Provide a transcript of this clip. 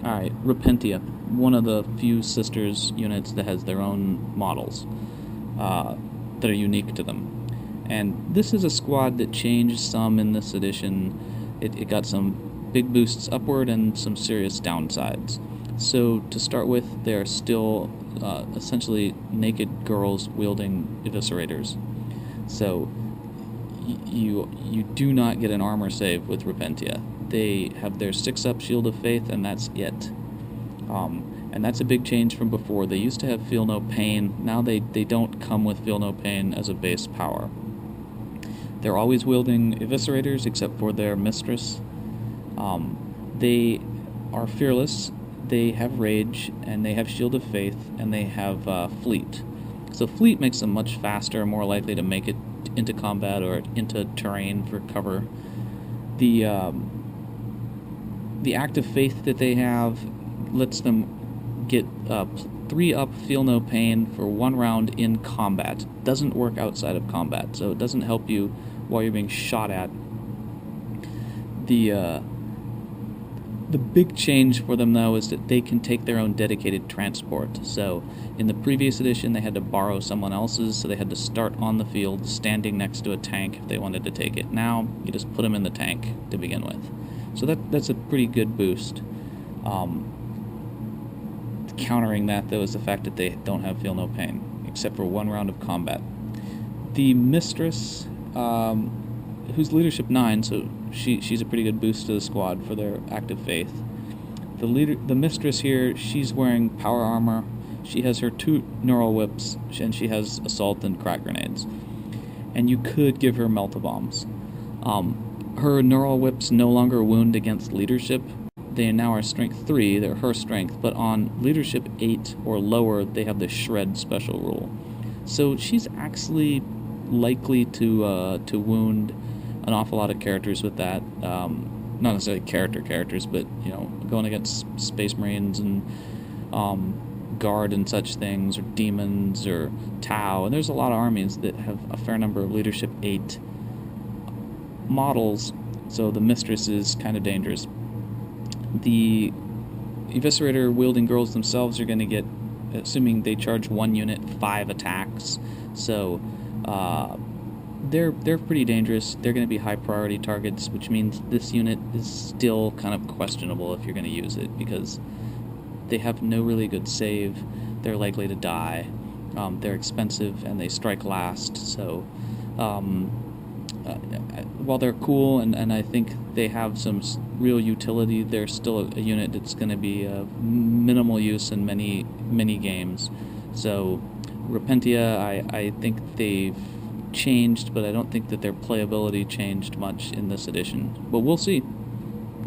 Alright, Repentia, one of the few sisters units that has their own models that are unique to them. And this is a squad that changed some in this edition. It got some big boosts upward and some serious downsides. So to start with, they're still essentially naked girls wielding eviscerators. So you do not get an armor save with Repentia. They have their 6-up Shield of Faith, and that's it. And that's a big change from before. They used to have Feel No Pain. Now they don't come with Feel No Pain as a base power. They're always wielding eviscerators except for their mistress. They are fearless. They have rage, and they have Shield of Faith, and they have fleet. So fleet makes them much faster, more likely to make it into combat or into terrain for cover. The active faith that they have lets them get 3-up Feel No Pain for 1 round in combat. Doesn't work outside of combat, so it doesn't help you while you're being shot at. The big change for them, though, is that they can take their own dedicated transport. So in the previous edition, they had to borrow someone else's, so they had to start on the field standing next to a tank if they wanted to take it. Now, you just put them in the tank to begin with. So that's a pretty good boost. Countering that, though, is the fact that they don't have Feel No Pain, except for 1 round of combat. The Mistress, who's leadership 9, so she's a pretty good boost to the squad for their active faith. The Mistress here, she's wearing power armor. She has her 2 neural whips, and she has assault and crack grenades. And you could give her melt-a-bombs. Her neural whips no longer wound against leadership. They now are strength 3, they're her strength, but on leadership 8 or lower, they have the shred special rule. So she's actually likely to wound an awful lot of characters with that. Not necessarily characters, but going against Space Marines and Guard and such things, or Demons, or Tau, and there's a lot of armies that have a fair number of leadership 8 models, so the Mistress is kind of dangerous. The Eviscerator wielding girls themselves are going to get, assuming they charge 1 unit, 5 attacks, so they're pretty dangerous. They're going to be high priority targets, which means this unit is still kind of questionable if you're going to use it, because they have no really good save. They're likely to die. They're expensive, and they strike last, so while they're cool, and I think they have some real utility, they're still a unit that's going to be minimal use in many games. So Repentia, I think they've changed, but I don't think that their playability changed much in this edition. But we'll see.